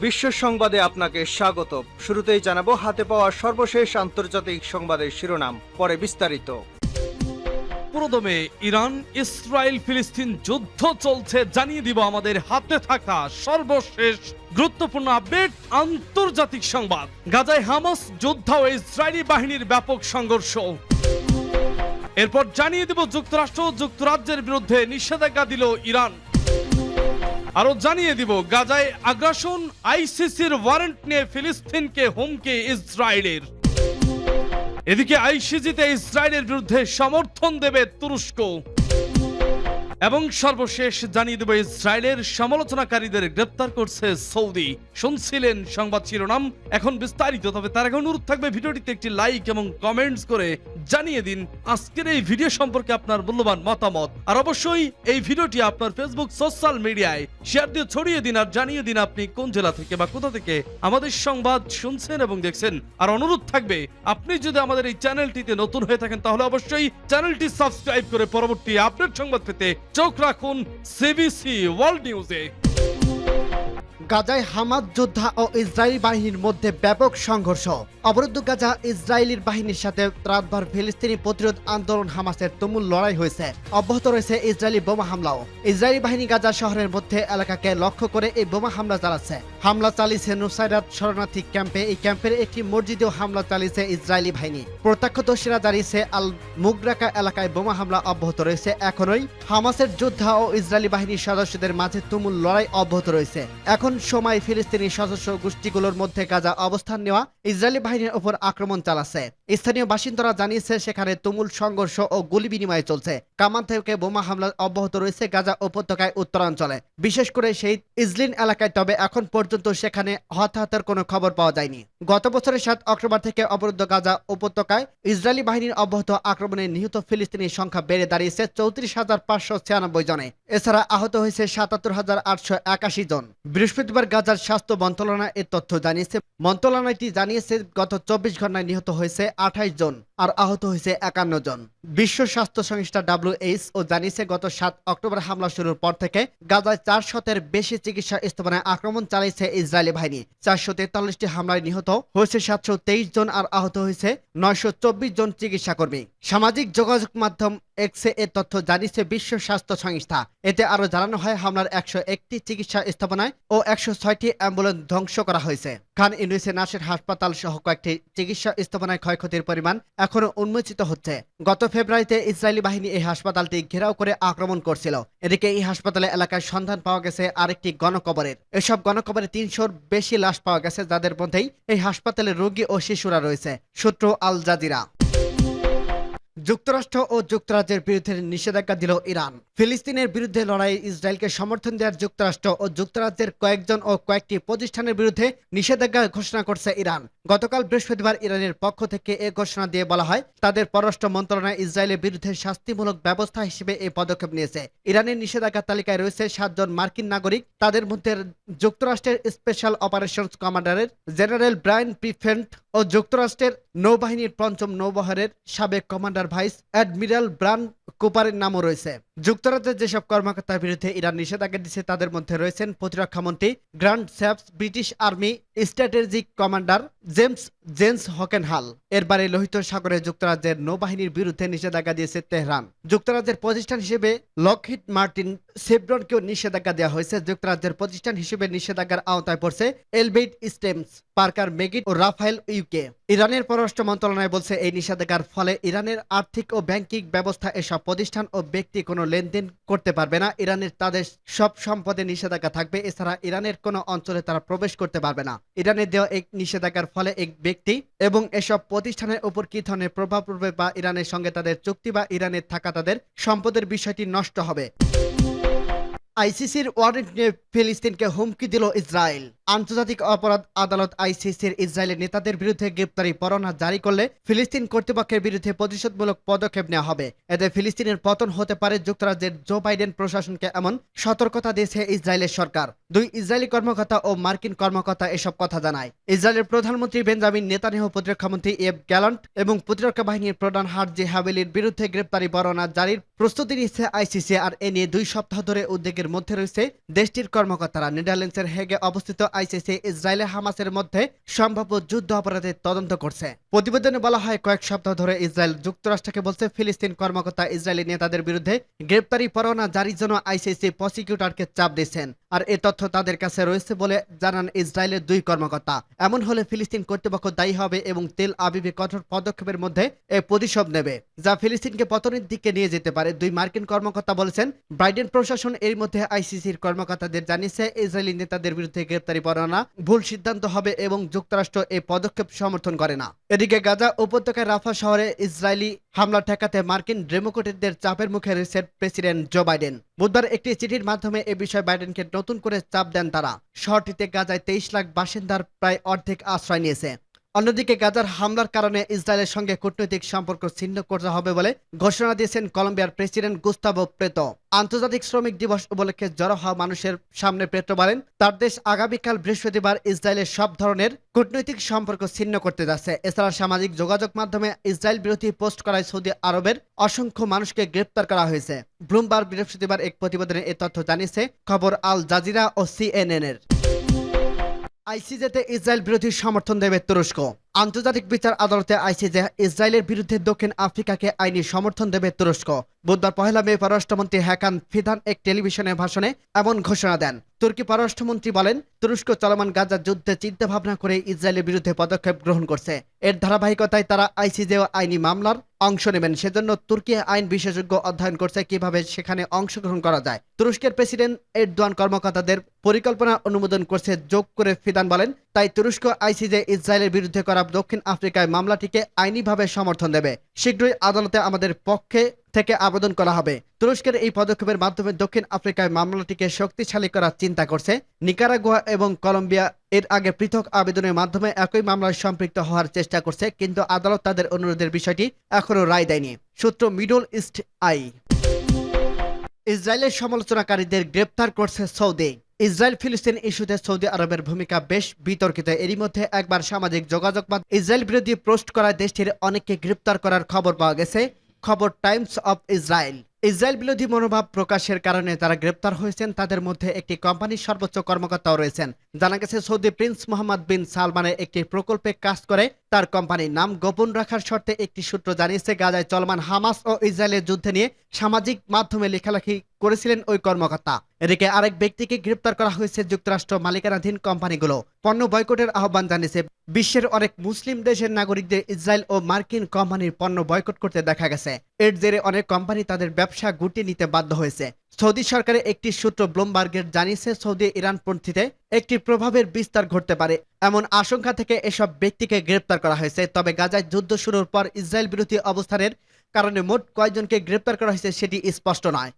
বিশ্ব সংবাদে আপনাকে স্বাগত। শুরুতেই জানাবো হাতে পাওয়া সর্বশেষ আন্তর্জাতিক সংবাদের শিরোনাম, পরে বিস্তারিত। পুরোদমে ইরান ইসরায়েল ফিলিস্তিন যুদ্ধ চলছে, জানিয়ে দিব আমাদের হাতে থাকা সর্বশেষ গুরুত্বপূর্ণ আপডেট আন্তর্জাতিক সংবাদ। গাজায় হামাস যোদ্ধা ও ইসরায়েলি বাহিনীর ব্যাপক সংঘর্ষ। এরপর জানিয়ে দিব যুক্তরাষ্ট্র ও যুক্তরাজ্যের বিরুদ্ধে নিষেধাজ্ঞা দিল ইরান। আরো জানিয়ে দিব গাজায় আগ্রাসন, আইসিসির ওয়ারেন্ট নিয়ে ফিলিস্তিনকে হুমকি ইসরায়েলের। এদিকে আইসিজিতে ইসরায়েলের বিরুদ্ধে সমর্থন দেবে তুরস্ক। এবং সর্বশেষ জানিয়ে দেব ইসরায়েলের সমালোচনাকারীদের গ্রেপ্তার করছে সৌদি। শুনছিলেন সংবাদ শিরোনাম, এখন বিস্তারিত। তবে তার আগে অনুরোধ থাকবে ভিডিওটিতে একটি লাইক এবং কমেন্টস করে জানিয়ে দিন আজকের এই ভিডিও সম্পর্কে আপনার মূল্যবান মতামত। আর অবশ্যই এই ভিডিওটি আপনার ফেসবুক সোশ্যাল মিডিয়ায় শেয়ার দিয়ে ছড়িয়ে দিন আর জানিয়ে দিন আপনি কোন জেলা থেকে বা কোথা থেকে আমাদের সংবাদ শুনছেন এবং দেখছেন। আর অনুরোধ থাকবে আপনি যদি আমাদের এই চ্যানেলটিতে নতুন হয়ে থাকেন তাহলে অবশ্যই চ্যানেলটি সাবস্ক্রাইব করে পরবর্তী আপডেট সংবাদ পেতে চোখ রাখুন সিবিসি ওয়ার্ল্ড নিউজে। গাজায় হামাস যোদ্ধা ও ইসরায়েলি বাহিনীর মধ্যে ব্যাপক সংঘর্ষ। অবরুদ্ধ গাজা ইসরায়েলি বাহিনীর সাথে রাতভর ফিলিস্তিনি প্রতিরোধ আন্দোলন হামাসের তুমুল লড়াই হয়েছে। অব্যাহত রয়েছে ইসরায়েলি বোমা হামলাও। ইসরায়েলি বাহিনী গাজা শহরের মধ্যে এলাকাকে লক্ষ্য করে এই বোমা হামলা চালাচ্ছে। হামলা চালিয়েছে নুসাইরাত শরণার্থী ক্যাম্পে। এই ক্যাম্পের একটি মসজিদেও হামলা চালিয়েছে ইসরায়েলি বাহিনী। প্রত্যক্ষদর্শীরা জানিয়েছে আল মুগরাকা এলাকায় বোমা হামলা অব্যাহত রয়েছে। এখনই হামাসের যোদ্ধা ও ইসরায়েলি বাহিনীর সদস্যদের মাঝে তুমুল লড়াই অব্যাহত রয়েছে। এখন সময় ফিলিস্তিনি সদস্য গোষ্ঠীগুলোর মধ্যে গাজা অবস্থান নেওয়া ইসরায়েলি বাহিনীর উপর আক্রমণ চালাচ্ছে। স্থানীয় বাসিন্দারা জানিয়েছে সেখানে তুমুল সংঘর্ষ ও গুলি বিনিময় চলছে। কামান থেকে বোমা হামলা অব্যাহত রয়েছে গাজা উপত্যকায় উত্তরাঞ্চলে, বিশেষ করে সেই ইজলিন এলাকায়। তবে এখন পর্যন্ত সেখানে হতাহতের কোনো খবর পাওয়া যায়নি। গত বছরের 7 অক্টোবর থেকে অবরুদ্ধ গাজা উপত্যকায় ইসরায়েলি বাহিনীর অব্যাহত আক্রমণে নিহত ফিলিস্তিনির সংখ্যা বেড়ে দাঁড়িয়েছে 34,596 জনে। এছাড়া আহত হয়েছে 77,881 জন। বৃহস্পতিবার গাজার স্বাস্থ্য মন্ত্রণালয় এ তথ্য জানিয়েছে। মন্ত্রণালয়টি জানিয়েছে গত 24 ঘন্টায় নিহত হয়েছে 28 জন আর আহত হয়েছে 51 জন। বিশ্ব স্বাস্থ্য সংস্থা WHO জানিয়েছে গত 7 অক্টোবর হামলা শুরুর পর থেকে গাজায় 400-এর বেশি চিকিৎসা স্থাপনায় আক্রমণ চালিয়েছে ইসরায়েলি বাহিনী। 443টি হামলায় নিহত হয়েছে 723 জন আর আহত হয়েছে 924 জন চিকিৎসা কর্মী। সামাজিক যোগাযোগ মাধ্যম এক্সে এ তথ্য জানিয়েছে বিশ্ব স্বাস্থ্য সংস্থা। এতে আরো জানানো হয় হামলার 101টি চিকিৎসা স্থাপনায় ও 106টি অ্যাম্বুলেন্স ধ্বংস করা হয়েছে। খান ইউনিসে নাসের হাসপাতাল সহ কয়েকটি চিকিৎসা স্থাপনায় ক্ষয়ক্ষতির পরিমাণ এখনো উন্মোচিত হচ্ছে। গত ফেব্রুয়ারিতে ইসরায়েলি বাহিনী এই হাসপাতালটি ঘেরাও করে আক্রমণ করছিল। এদিকে এই হাসপাতালে এলাকায় সন্ধান পাওয়া গেছে আরেকটি গণকবরের। এসব গণকবরে 300-র বেশি লাশ পাওয়া গেছে, যাদের মধ্যেই এই হাসপাতালে রোগী ও শিশুরা রয়েছে। সূত্র আল জাজিরা। যুক্তরাষ্ট্র ও যুক্তরাজ্যের বিরুদ্ধে নিষেধাজ্ঞা দিল ইরান। ফিলিস্তিনের বিরুদ্ধে লড়াইয়ে ইসরায়েলকে সমর্থন দেওয়ার যুক্তরাষ্ট্র ও যুক্তরাজ্যের কয়েকজন ও কয়েকটি প্রতিষ্ঠানের বিরুদ্ধে নিষেধাজ্ঞা ঘোষণা করছে ইরান। গতকাল বৃহস্পতিবার ইরানের পক্ষ থেকে এ ঘোষণা দিয়ে বলা হয় তাদের পররাষ্ট্র মন্ত্রণালয় ইসরায়েলের বিরুদ্ধে শাস্তিমূলক ব্যবস্থা হিসেবে এই পদক্ষেপ নিয়েছে। ইরানের নিষেধাজ্ঞার তালিকায় রয়েছে 7 জন মার্কিন নাগরিক। তাদের মধ্যে যুক্তরাষ্ট্রের স্পেশাল অপারেশনস কমান্ডারের জেনারেল ব্রায়ান পিফেন্ট ও যুক্তরাষ্ট্রের নৌবাহিনীর 5ম নৌবহরের সাবেক কমান্ডার ভাইস অ্যাডমিরাল ব্রান কুপারের নামও রয়েছে। যুক্তরাজ্যের যেসব কর্মকর্তার বিরুদ্ধে ইরান নিষেধাজ্ঞা দিচ্ছে তাদের মধ্যে রয়েছেন প্রতিরক্ষামন্ত্রী Grant Shapps, British army strategic commander James Hockenhull. এরবারে লোহিত সাগরে যুক্তরাজ্যের নৌবাহিনীর বিরুদ্ধে নিষেধাজ্ঞা দিয়েছে তেহরান। যুক্তরাজ্যের প্রতিষ্ঠান হিসেবে লকহিড মার্টিন সেভরনকেও নিষেধাজ্ঞা দেওয়া হয়েছে। যুক্তরাজ্যের প্রতিষ্ঠান হিসেবে নিষেধাজ্ঞার আওতায় পড়ছে এলবেইট স্টেমস, পার্কার মেগিট ও রাফায়েল ইউকে। ইরানের পররাষ্ট্র মন্ত্রণালয় বলছে এই নিষেধাজ্ঞার ফলে ইরানের আর্থিক ও ব্যাংকিং ব্যবস্থা এসব প্রতিষ্ঠান ও ব্যক্তি কোনো লেনদেন করতে পারবে না। ইরানের তাদের সব সম্পদে নিষেধাজ্ঞা থাকবে। এছাড়া ইরানের কোনো অঞ্চলে তারা প্রবেশ করতে পারবে না। ইরানের দেওয়া এই নিষেধাজ্ঞার ফলে এক ব্যক্তি এবং এসব প্রতিষ্ঠানের উপর কি ধরনের প্রভাব পড়বে বা ইরানের সঙ্গে তাদের চুক্তি বা ইরানের থাকা তাদের সম্পদের বিষয়টি নষ্ট হবে। আইসিসির ওয়ারেন্ট নিয়ে ফিলিস্তিনকে হুমকি দিল ইসরায়েল। আন্তর্জাতিক অপরাধ আদালত আইসিসির ইসরায়েলের নেতাদের বিরুদ্ধে গ্রেপ্তারি পরোয়ানা জারি করলে ফিলিস্তিন কর্তৃপক্ষের বিরুদ্ধে প্রতিশোধমূলক পদক্ষেপ নেওয়া হবে। এতে ফিলিস্তিনের পতন হতে পারে। যুক্তরাজ্যের জো বাইডেন প্রশাসনকে এমন সতর্কতা দিয়েছে ইসরায়েলের সরকার। 2 ইসরায়েলি কর্মকর্তা ও মার্কিন কর্মকর্তা এসব কথা জানায়। ইসরায়েলের প্রধানমন্ত্রী বেঞ্জামিন নেতানিয়াহু, প্রতিরক্ষামন্ত্রী এফ গ্যালান্ট এবং প্রতিরক্ষা বাহিনীর প্রধান হার্জি হাভেলির বিরুদ্ধে গ্রেপ্তারি পরোয়ানা জারির প্রস্তুতি নিচ্ছে আইসিসি। আর এ নিয়ে 2 সপ্তাহ ধরে উদ্বেগের মধ্যে রয়েছে দেশটির কর্মকর্তারা। নেদারল্যান্ডসের হেগে অবস্থিত আইসিসি ইসরায়েলের হামাসের মধ্যে সম্ভাব্য যুদ্ধ অপরাধের তদন্ত করছে। প্রতিবেদনে বলা হয়, কয়েক সপ্তাহ ধরে ইসরায়েল যুক্তরাষ্ট্রকে বলছে ফিলিস্তিন কর্মকর্তা ইসরায়েলি নেতাদের বিরুদ্ধে গ্রেপ্তারি পরোয়ানা জারির জন্য আইসিসি প্রসিকিউটরকে চাপ দিচ্ছেন। আর এ তথ্য তাদের কাছে রয়েছে বলে জানান ইসরায়েলের 2 কর্মকর্তা। এমন হলে ফিলিস্তিন কর্তৃপক্ষ দায়ী হবে এবং তেল আবিবে কঠোর পদক্ষেপের মধ্যে এ প্রতিশোধ নেবে, যা ফিলিস্তিনকে পতনের দিকে নিয়ে যেতে পারে। 2 মার্কিন কর্মকর্তা বলেছেন, বাইডেন প্রশাসন এর মধ্যে আইসিসির কর্মকর্তাদের জানিয়েছে ইসরায়েলি নেতাদের বিরুদ্ধে গ্রেপ্তারি পরোয়ানা ভুল সিদ্ধান্ত হবে এবং যুক্তরাষ্ট্র এই পদক্ষেপ সমর্থন করে না। এদিকে গাজা উপত্যকার রাফা শহরে ইসরায়েলি হামলা ঠেকাতে মার্কিন ডেমোক্রেটদের চাপের মুখে রয়েছেন প্রেসিডেন্ট জো বাইডেন। বুধবার একটি চিঠির মাধ্যমে এ বিষয়ে বাইডেনকে নতুন করে চাপ দেন তারা। শহরটিতে গাজায় 23 লাখ বাসিন্দার প্রায় অর্ধেক আশ্রয় নিয়েছে। অন্যদিকে গাজার হামলার কারণে ইসরায়েলের সঙ্গে কূটনৈতিক সম্পর্ক ছিন্ন করতে হবে বলে ঘোষণা দিয়েছেন কলম্বিয়ার প্রেসিডেন্ট গুস্তাভো পেট্রো। আন্তর্জাতিক শ্রমিক দিবস উপলক্ষে জড়ো হওয়া মানুষের সামনে পেট্রো বলেন, তার দেশ আগামীকাল বৃহস্পতিবার ইসরায়েলের সব ধরনের কূটনৈতিক সম্পর্ক ছিন্ন করতে যাচ্ছে। এছাড়া সামাজিক যোগাযোগ মাধ্যমে ইসরায়েল বিরোধী পোস্ট করায় সৌদি আরবের অসংখ্য মানুষকে গ্রেপ্তার করা হয়েছে। ব্লুমবার্গ বৃহস্পতিবার এক প্রতিবেদনে এ তথ্য জানিয়েছে খবর আল জাজিরা ও CNN এর। আইসিজেতে ইসরায়েল বিরোধী সমর্থন দেবে তুরস্ক। আন্তর্জাতিক বিচার আদালতে আইসিজে ইসরায়েলের বিরুদ্ধে দক্ষিণ আফ্রিকাকে আইনি সমর্থন দেবে তুরস্ক। বুধবার 1 মে পররাষ্ট্রমন্ত্রী হ্যাকান ফিদান এক টেলিভিশনের ভাষণে এমন ঘোষণা দেন। তুর্কি পররাষ্ট্রমন্ত্রী বলেন, তুরস্ক চলমান গাজা যুদ্ধে চিন্তাভাবনা করে ইসরায়েলের বিরুদ্ধে পদক্ষেপ গ্রহণ করছে। এর ধারাবাহিকতায় তারা আইসিজে আইনি মামলার অংশ নেবেন। সেজন্য তুর্কি আইন বিশেষজ্ঞ অধ্যয়ন করছে কিভাবে সেখানে অংশগ্রহণ করা যায়। তুরস্কের প্রেসিডেন্ট এরদোয়ান কর্মকর্তাদের পরিকল্পনা অনুমোদন করছে যোগ করে ফিদান বলেন, তাই তুরস্ক আইসিজে ইসরায়েলের বিরুদ্ধে করা দক্ষিণ আফ্রিকায় মামলাটিকে আইনিভাবে সমর্থন দেবে। শীঘ্রই আদালতে আমাদের পক্ষে থেকে আবেদন করা হবে। তুরস্কের এই পদক্ষেপের মাধ্যমে দক্ষিণ আফ্রিকায় মামলাটিকে শক্তিশালী করার চিন্তা করছে নিকারাগুয়া এবং কলম্বিয়া। এর আগে পৃথক আবেদনের মাধ্যমে একই মামলায় সম্পৃক্ত হওয়ার চেষ্টা করছে, কিন্তু আদালত তাদের অনুরোধের বিষয়টি এখনো রায় দেয়নি। সূত্র মিডল ইস্ট আই। ইসরায়েলের সমালোচনাকারীদের গ্রেপ্তার করছে সৌদি। ইসরায়েল ফিলিস্তিন ইস্যুতে সৌদি আরবের ভূমিকা বেশ বিতর্কিত। এরই মধ্যে একবার সামাজিক যোগাযোগ মাধ্যমে ইসরায়েল বিরোধী পোস্ট করায় দেশটির অনেককে গ্রেপ্তার করার খবর পাওয়া গেছে। খবর টাইমস অফ ইসরায়েল। ইসরায়েল বিরোধী মনোভাব প্রকাশের কারণে যারা গ্রেপ্তার হয়েছেন তাদের মধ্যে একটি কোম্পানির সর্বোচ্চ কর্মকর্তাও রয়েছেন। জানা গেছে, সৌদি প্রিন্স মোহাম্মদ বিন সালমানের একটি প্রকল্পে কাজ করে তার কোম্পানির নাম গোপন রাখার শর্তে একটি সূত্র জানিয়েছে গাজায় চলমান হামাস ও ইসরায়েলের যুদ্ধ নিয়ে সামাজিক মাধ্যমে লেখালেখি করেছিলেন ওই কর্মকর্তা। এদিকে আরেক ব্যক্তিকে গ্রেপ্তার করা হয়েছে। যুক্তরাষ্ট্র মালিকানাধীন কোম্পানিগুলো পণ্য বয়কটের আহ্বান জানিয়েছে। বিশ্বের অনেক মুসলিম দেশের নাগরিকদের ইসরায়েল ও মার্কিন কোম্পানির পণ্য বয়কট করতে দেখা গেছে। এর জেরে অনেক কোম্পানি তাদের ব্যবসা গুটিয়ে নিতে বাধ্য হয়েছে। সৌদি সরকারের একটি সূত্র ব্লুমবার্গের জানিয়েছে, সৌদি ইরানপন্থীতে একটি প্রভাবের বিস্তার ঘটতে পারে এমন আশঙ্কা থেকে এসব ব্যক্তিকে গ্রেপ্তার করা হয়েছে। তবে গাজায় যুদ্ধ শুরুর পর ইসরায়েল বিরোধী অবস্থানের কারণে মোট কয়জনকে গ্রেপ্তার করা হয়েছে সেটি স্পষ্ট নয়।